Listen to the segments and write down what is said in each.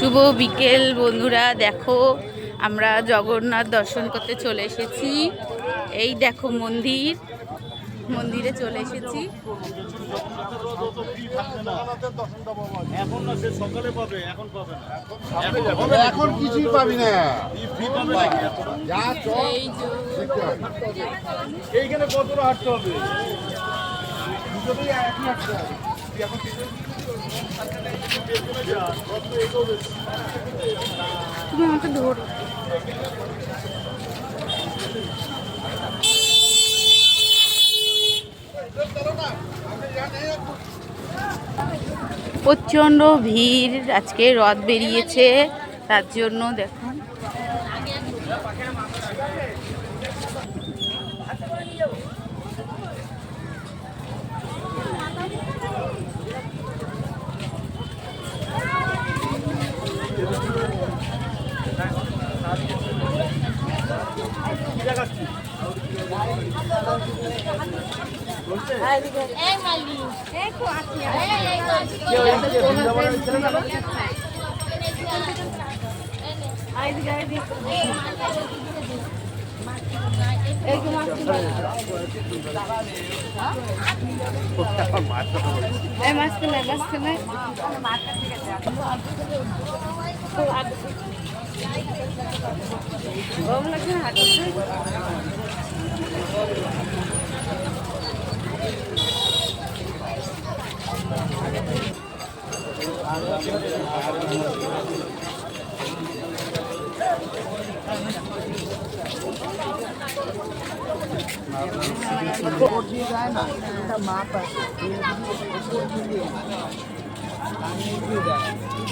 শুভ বিকেল বন্ধুরা, দেখো আমরা জগন্নাথ দর্শন করতে চলে এসেছি। এই দেখো মন্দিরে চলে এসেছি। এখন কিছুই পাবি না। এইখানে কতটা হাঁটতে হবে? তুমি আমাকে ধরো। প্রচণ্ড ভিড়, আজকে রথ বেরিয়েছে তার জন্য দেখুন।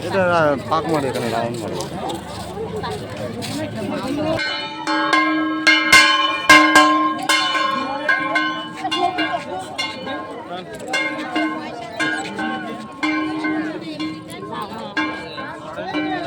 এটা পাক মারে, এখানে রাউন্ড মারে।